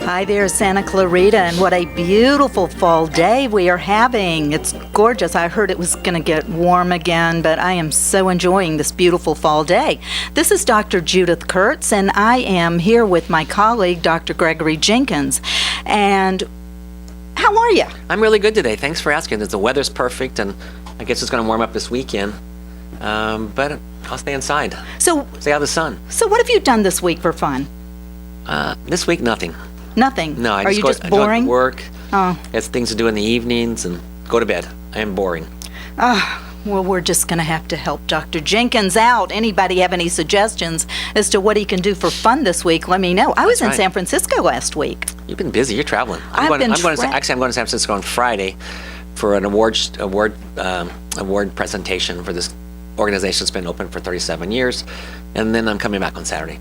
Hi there, Santa Clarita, and what a beautiful fall day we are having. It's gorgeous. I heard it was going to get warm again, but I am so enjoying this beautiful fall day. This is Dr. Judith Curts, and I am here with my colleague, Dr. Gregory Jenkins. And how are you? I'm really good today. Thanks for asking. The weather's perfect, and I guess it's going to warm up this weekend. But I'll stay inside. So, stay out of the sun. So what have you done this week for fun? This week, nothing. Nothing? No, I Are just you go just I boring? go to work. Oh. It's things to do in the evenings and go to bed. I am boring. Well, we're just going to have to help Dr. Jenkins out. Anybody have any suggestions as to what he can do for fun this week? Let me know. I was in San Francisco last week. You've been busy. You're traveling. I'm going to San Francisco on Friday for an award presentation for this organization that's been open for 37 years, and then I'm coming back on Saturday.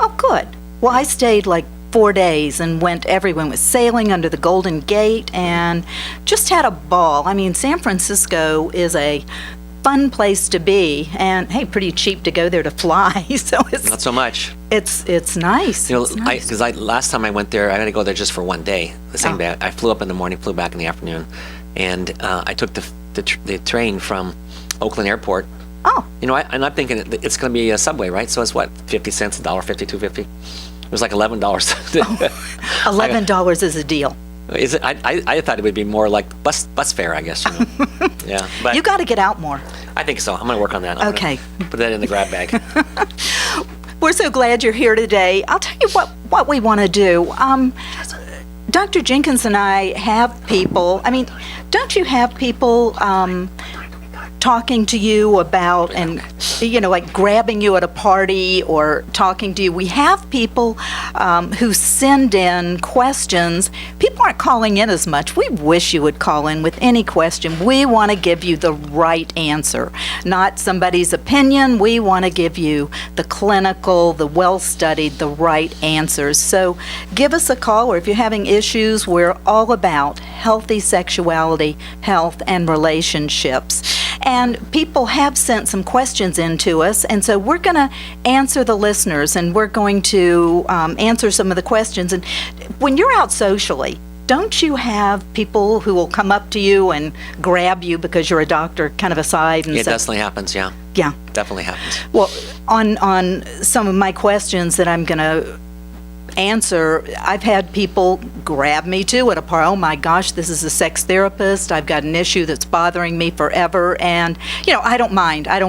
Oh, good. Well, I stayed like 4 days and went everywhere. Was sailing under the Golden Gate and just had a ball. I mean, San Francisco is a fun place to be, and hey, pretty cheap to go there to fly. So it's not so much. It's nice. You know, it's nice. Because last time I went there, I had to go there just for one day. The same day, I flew up in the morning, flew back in the afternoon, and I took the train from Oakland Airport. Oh. You know, and I'm thinking it's going to be a subway, right? So it's what, 50 cents, $1.50, $2.50? It was like $11. $11 is a deal. Is it? I thought it would be more like bus fare, I guess. You know. Yeah, but you got to get out more. I think so. I'm going to work on that. Okay. Put that in the grab bag. We're so glad you're here today. I'll tell you what we want to do. Dr. Jenkins and I have people. I mean, don't you have people talking to you about, and like grabbing you at a party or talking to you? We have people who send in questions. People aren't calling in as much. We wish you would call in with any question. We want to give you the right answer, not somebody's opinion. We want to give you the clinical, the well-studied, the right answers. So give us a call, or if you're having issues, we're all about healthy sexuality, health, and relationships. And people have sent some questions in to us, and so we're going to answer the listeners, and we're going to answer some of the questions. And when you're out socially, don't you have people who will come up to you and grab you because you're a doctor, kind of aside? And it definitely happens, yeah. Yeah. Definitely happens. Well, on some of my questions that I'm going to answer, I've had people grab me too at a party. Oh my gosh, this is a sex therapist. I've got an issue that's bothering me forever, and I don't mind at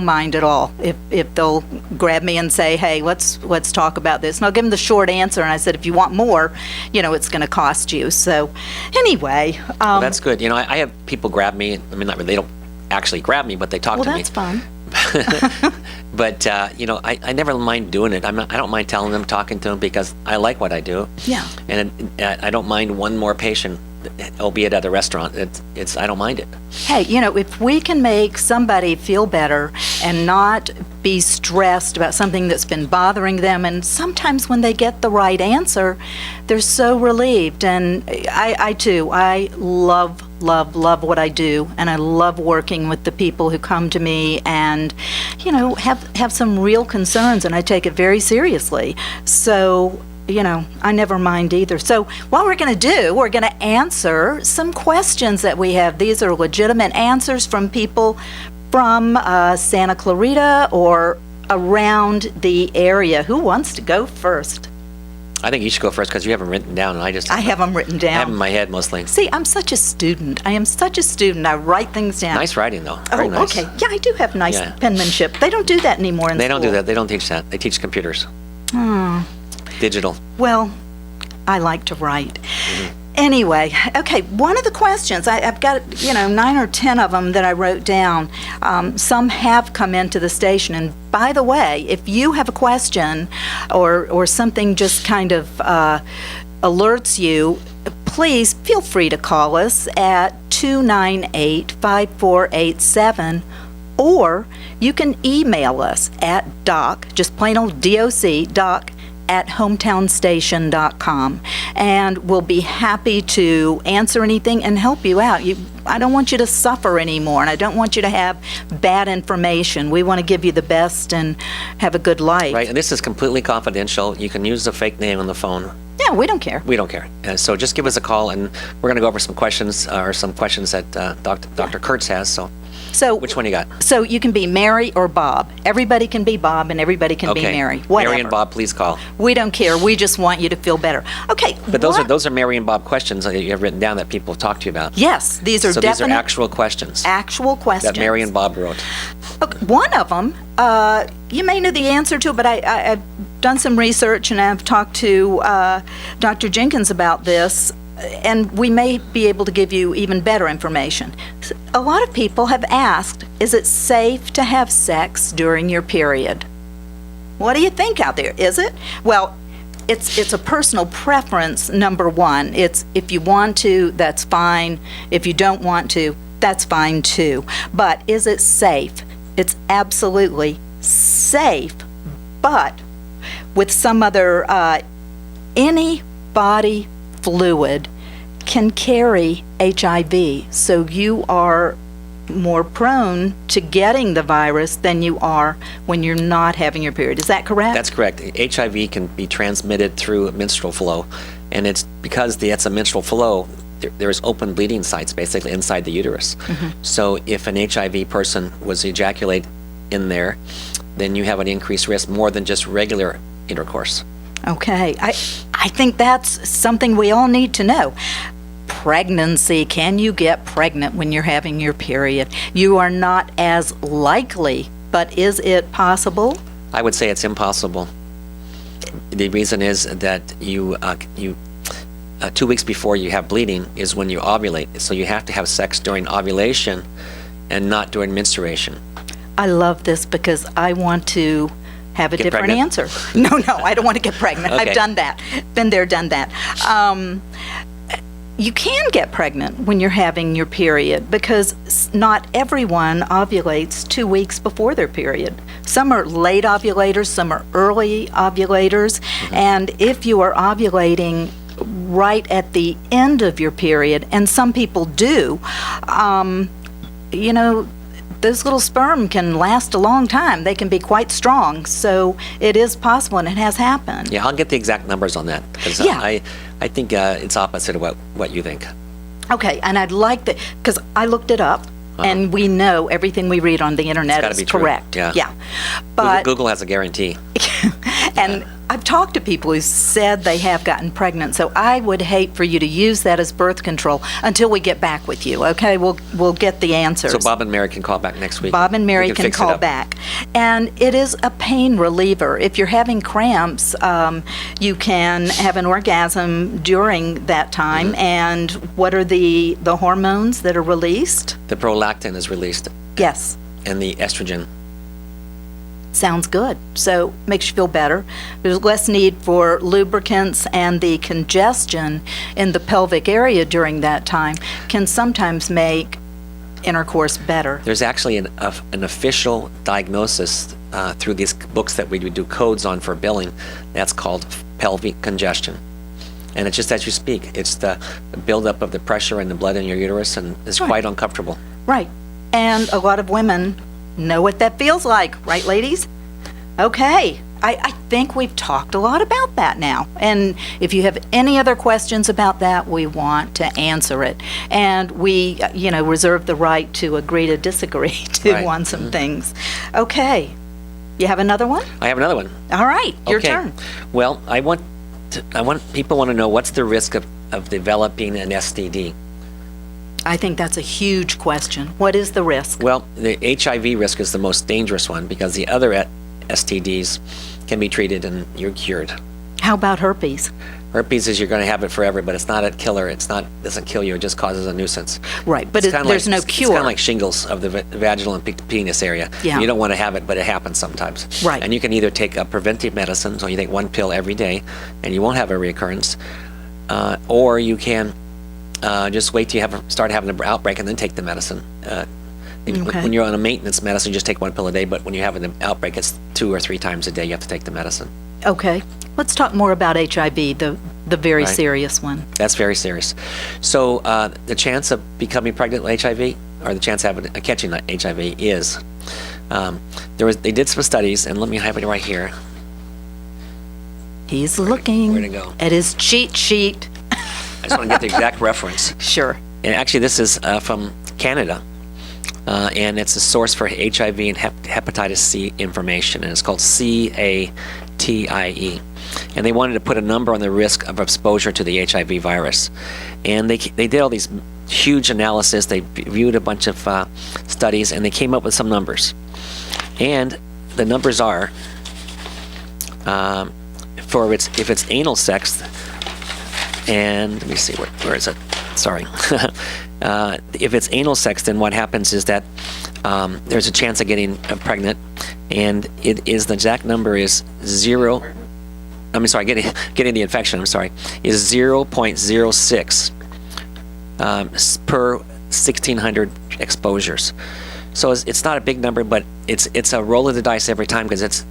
all if they'll grab me and say, hey, let's talk about this. And I'll give them the short answer, and I said, if you want more, it's going to cost you. So anyway, well, that's good. I have people grab me. I mean, not really, they don't actually grab me, but they talk to me. Well, that's fun. But I never mind doing it. I don't mind telling them, talking to them, because I like what I do. Yeah. And I don't mind one more patient, albeit at a restaurant. I don't mind it. Hey, if we can make somebody feel better and not be stressed about something that's been bothering them, and sometimes when they get the right answer, they're so relieved. And I too, I love what I do, and I love working with the people who come to me and have some real concerns, and I take it very seriously. So I never mind either. So what we're going to do, we're going to answer some questions that we have. These are legitimate answers from people from Santa Clarita or around the area. Who wants to go first? I think you should go first, because you have them written down, and I have them written down. I have them in my head mostly. See, I'm such a student. I am such a student. I write things down. Nice writing, though. Very nice. Okay. Yeah, I do have nice penmanship. They don't do that anymore in school. They don't do that. They don't teach that. They teach computers. Digital. Well, I like to write. Mm-hmm. Anyway, okay, one of the questions, I've got 9 or 10 of them that I wrote down. Some have come into the station, and by the way, if you have a question or something just kind of alerts you, please feel free to call us at 298-5487, or you can email us at just plain old DOC, at hometownstation.com, and we'll be happy to answer anything and help you out. I don't want you to suffer anymore, and I don't want you to have bad information. We want to give you the best and have a good life. Right, and this is completely confidential. You can use a fake name on the phone. Yeah, we don't care. We don't care. So just give us a call, and we're going to go over some questions that Dr. Curts has. So which one you got? So you can be Mary or Bob. Everybody can be Bob, and everybody can be Mary. Whatever. Mary and Bob, please call. We don't care. We just want you to feel better. Okay. But those are Mary and Bob questions that you have written down that people talk to you about. Yes, these are so definite. These are actual questions. Actual questions. That Mary and Bob wrote. Okay, one of them, you may know the answer to it, but I've done some research and I've talked to Dr. Jenkins about this, and we may be able to give you even better information. A lot of people have asked, is it safe to have sex during your period? What do you think out there? Is it? Well, it's a personal preference, number one. It's if you want to, that's fine. If you don't want to, that's fine too. But is it safe? It's absolutely safe, but with some other, any body fluid can carry HIV, so you are more prone to getting the virus than you are when you're not having your period. Is that correct? That's correct. HIV can be transmitted through menstrual flow, and it's because it's a menstrual flow, there's open bleeding sites basically inside the uterus. So if an HIV person was to ejaculate in there, then you have an increased risk more than just regular intercourse. Okay. I think that's something we all need to know. Pregnancy. Can you get pregnant when you're having your period? You are not as likely, but is it possible? I would say it's impossible. The reason is that you 2 weeks before you have bleeding is when you ovulate. So you have to have sex during ovulation and not during menstruation. I love this because I want to have a different answer. No, I don't want to get pregnant. Okay. I've done that. Been there, done that. You can get pregnant when you're having your period because not everyone ovulates 2 weeks before their period. Some are late ovulators, some are early ovulators, and if you are ovulating right at the end of your period, and some people do, those little sperm can last a long time. They can be quite strong, so it is possible, and it has happened. Yeah, I'll get the exact numbers on that because I think it's opposite of what you think. Okay, and I'd like that because I looked it up, and we know everything we read on the internet is correct. True. Yeah. But Google has a guarantee. And I've talked to people who said they have gotten pregnant, so I would hate for you to use that as birth control until we get back with you, okay? We'll get the answers. So Bob and Mary can call back next week. Bob and Mary can call back. And it is a pain reliever. If you're having cramps, you can have an orgasm during that time. And what are the hormones that are released? The prolactin is released. Yes. And the estrogen. Sounds good. So makes you feel better. There's less need for lubricants, and the congestion in the pelvic area during that time can sometimes make intercourse better. There's actually an official diagnosis through these books that we do codes on for billing. That's called pelvic congestion. And it's just as you speak. It's the buildup of the pressure in the blood in your uterus, and it's quite uncomfortable. Right. And a lot of women know what that feels like, right, ladies? Okay. I think we've talked a lot about that now. And if you have any other questions about that, we want to answer it. And we, reserve the right to agree to disagree too on some things. Okay. You have another one? I have another one. All right. Your turn. Well, people want to know what's the risk of developing an STD. I think that's a huge question. What is the risk? Well, the HIV risk is the most dangerous one because the other STDs can be treated and you're cured. How about herpes? Herpes is you're going to have it forever, but it's not a killer. Doesn't kill you. It just causes a nuisance. Right, but there's no cure. It's kind of like shingles of the vaginal and penis area. Yeah. You don't want to have it, but it happens sometimes. Right. And you can either take a preventive medicine, so you take one pill every day, and you won't have a reoccurrence, or you can just wait till you start having an outbreak and then take the medicine. When you're on a maintenance medicine, you just take one pill a day, but when you have an outbreak, it's 2 or 3 times a day you have to take the medicine. Okay. Let's talk more about HIV, the very Right. serious one. That's very serious. So the chance of becoming pregnant with HIV, or the chance of catching HIV, is they did some studies, and let me have it right here. He's looking Where'd it go? at his cheat sheet. I just want to get the exact reference. Sure. And actually, this is from Canada, and it's a source for HIV and hepatitis C information, and it's called CATIE. And they wanted to put a number on the risk of exposure to the HIV virus. And they did all these huge analysis. They viewed a bunch of studies, and they came up with some numbers. And the numbers are, if it's anal sex, and let me see, where is it? Sorry. If it's anal sex, then what happens is that there's a chance of getting pregnant, and the exact number is getting the infection, is 0.06 per 1,600 exposures. So it's not a big number, but it's a roll of the dice every time, because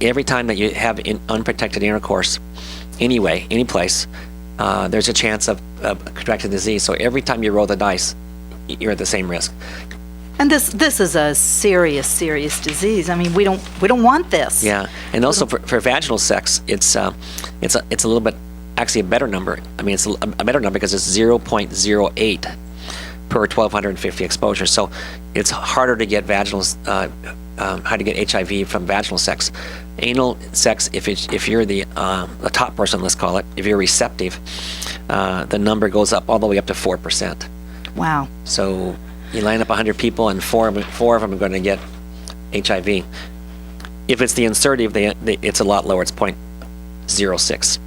every time that you have unprotected intercourse, anyway, any place, there's a chance of contracting the disease. So every time you roll the dice, you're at the same risk. And this is a serious disease. I mean, we don't want this. Yeah, and also for vaginal sex, it's a little bit, actually a better number. I mean, it's a better number because it's 0.08 per 1,250 exposures. So it's harder to get how to get HIV from vaginal sex. Anal sex, if you're the top person, let's call it, if you're receptive, the number goes up all the way up to 4%. Wow. So you line up 100 people, and four of them are going to get HIV. If it's the insertive, it's a lot lower. It's 0.06.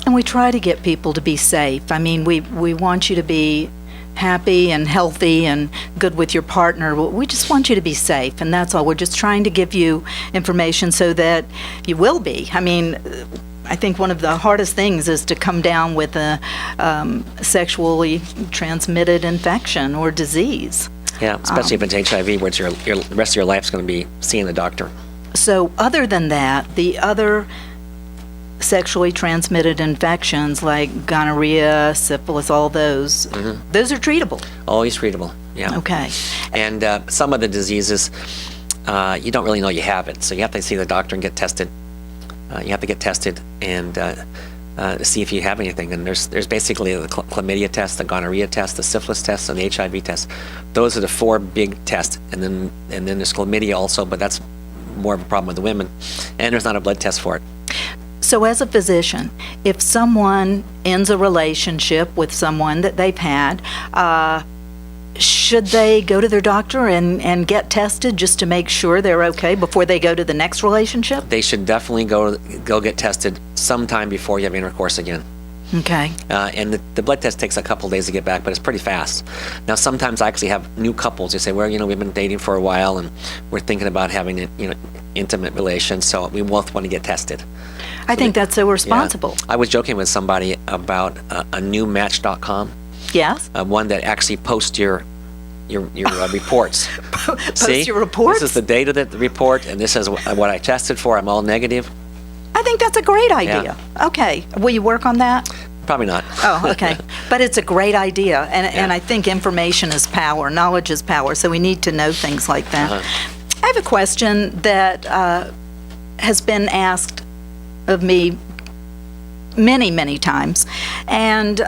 And we try to get people to be safe. I mean, we want you to be happy and healthy and good with your partner. We just want you to be safe, and that's all. We're just trying to give you information so that you will be. I mean, I think one of the hardest things is to come down with a sexually transmitted infection or disease. Yeah, especially if it's HIV, where the rest of your life's going to be seeing the doctor. So other than that, the other sexually transmitted infections like gonorrhea, syphilis, all those, those are treatable. Always treatable, yeah. Okay. And some of the diseases, you don't really know you have it, so you have to see the doctor and get tested. You have to get tested and see if you have anything. And there's basically the chlamydia test, the gonorrhea test, the syphilis test, and the HIV test. Those are the four big tests. And then there's chlamydia also, but that's more of a problem with the women. And there's not a blood test for it. So as a physician, if someone ends a relationship with someone that they've had, should they go to their doctor and get tested just to make sure they're okay before they go to the next relationship? They should definitely go get tested sometime before you have intercourse again. Okay. And the blood test takes a couple days to get back, but it's pretty fast. Now, sometimes I actually have new couples. They say, well, we've been dating for a while, and we're thinking about having intimate relations, so we both want to get tested. I think that's so responsible. Yeah. I was joking with somebody about a new Match.com. Yes? One that actually posts your reports. Post your reports? This is the date of the report, and this is what I tested for. I'm all negative. I think that's a great idea. Yeah. Okay. Will you work on that? Probably not. Oh, okay. But it's a great idea, and I think information is power, knowledge is power, so we need to know things like that. I have a question that has been asked of me many times, and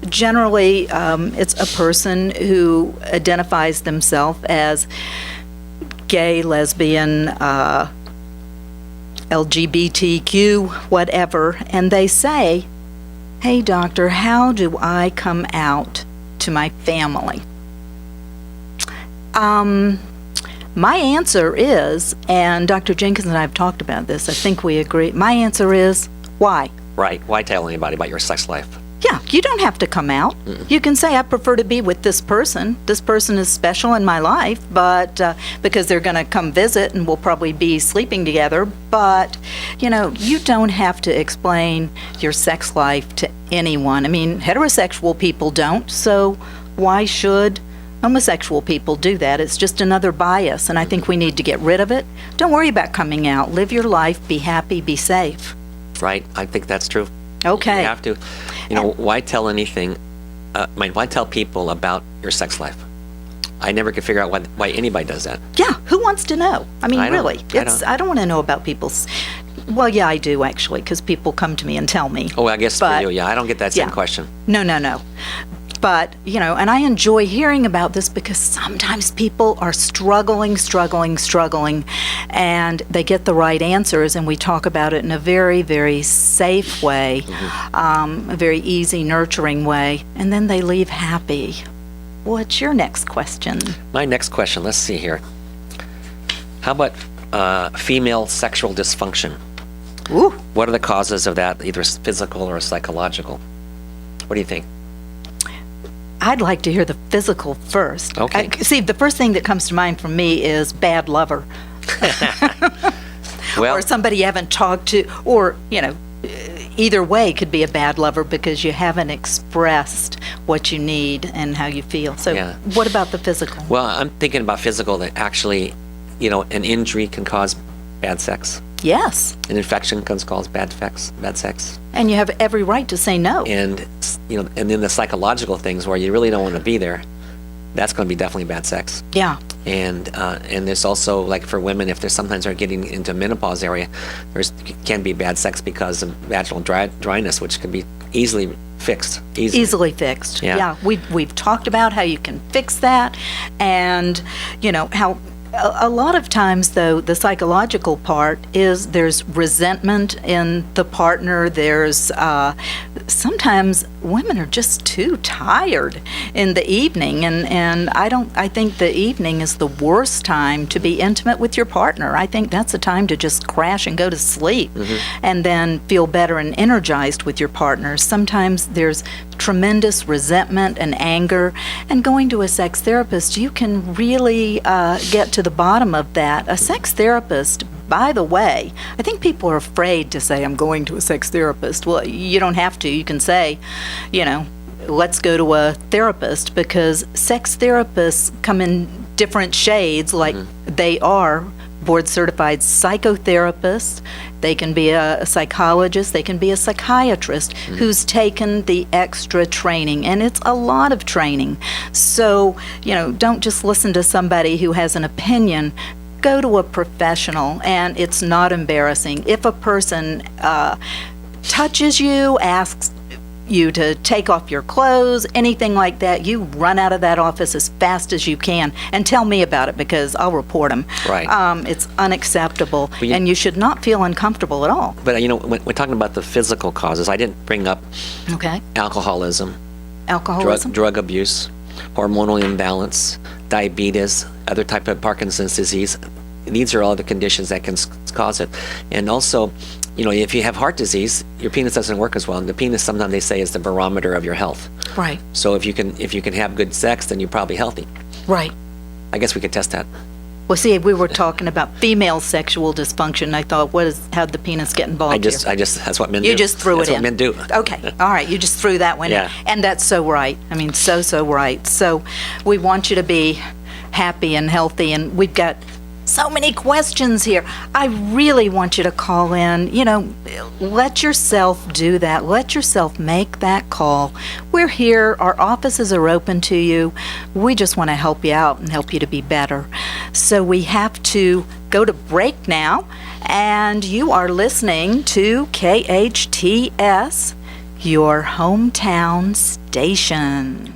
generally it's a person who identifies themselves as gay, lesbian, LGBTQ, whatever, and they say, "Hey, doctor, how do I come out to my family?" My answer is, and Dr. Jenkins and I have talked about this, I think we agree, my answer is, why? Right. Why tell anybody about your sex life? Yeah, you don't have to come out. You can say, I prefer to be with this person. This person is special in my life, but because they're going to come visit and we'll probably be sleeping together. But, you don't have to explain your sex life to anyone. I mean, heterosexual people don't, so why should Homosexual people do that. It's just another bias, and I think we need to get rid of it. Don't worry about coming out. Live your life, be happy, be safe. Right. I think that's true. Okay. You have to. Why tell anything? Why tell people about your sex life? I never could figure out why anybody does that. Yeah, who wants to know? I mean, really, I don't want to know about people's. Well, yeah, I do actually, because people come to me and tell me. Oh, I guess for you, yeah. I don't get that same question. No. But, and I enjoy hearing about this because sometimes people are struggling, and they get the right answers, and we talk about it in a very, very safe way, a very easy, nurturing way, and then they leave happy. What's your next question? My next question, let's see here. How about female sexual dysfunction? Ooh. What are the causes of that, either physical or psychological? What do you think? I'd like to hear the physical first. Okay. See, the first thing that comes to mind for me is bad lover. Well, or somebody you haven't talked to, or, either way could be a bad lover because you haven't expressed what you need and how you feel. So what about the physical? Well, I'm thinking about physical, that actually, an injury can cause bad sex. Yes. An infection can cause bad sex. And you have every right to say no. And, and then the psychological things where you really don't want to be there, that's going to be definitely bad sex. Yeah. And there's also, like for women, if sometimes they're getting into menopause area, can be bad sex because of vaginal dryness, which can be easily fixed. Easily fixed. Yeah. We've talked about how you can fix that, and how a lot of times, though, the psychological part is there's resentment in the partner. There's sometimes women are just too tired in the evening, and I think the evening is the worst time to be intimate with your partner. I think that's a time to just crash and go to sleep, and then feel better and energized with your partner. Sometimes there's tremendous resentment and anger, and going to a sex therapist, you can really get to the bottom of that. A sex therapist, by the way, I think people are afraid to say, I'm going to a sex therapist. Well, you don't have to. You can say, let's go to a therapist, because sex therapists come in different shades, like they are board-certified psychotherapists. They can be a psychologist. They can be a psychiatrist who's taken the extra training, and it's a lot of training. So, don't just listen to somebody who has an opinion. Go to a professional, and it's not embarrassing. If a person touches you, asks you to take off your clothes, anything like that, you run out of that office as fast as you can and tell me about it, because I'll report them. Right. It's unacceptable, and you should not feel uncomfortable at all. But, when we're talking about the physical causes, I didn't bring up alcoholism, drug abuse, hormonal imbalance, diabetes, other type of Parkinson's disease. These are all the conditions that can cause it. And also, if you have heart disease, your penis doesn't work as well. And the penis, sometimes they say, is the barometer of your health. Right. So if you can have good sex, then you're probably healthy. Right. I guess we could test that. Well, see, we were talking about female sexual dysfunction. I thought, how'd the penis get involved here? That's what men do. You just threw it in. That's what men do. Okay, all right, you just threw that one in. And that's so right. I mean, so right. So we want you to be happy and healthy, and we've got so many questions here. I really want you to call in. Let yourself do that. Let yourself make that call. We're here. Our offices are open to you. We just want to help you out and help you to be better. So we have to go to break now, and you are listening to KHTS, your hometown station.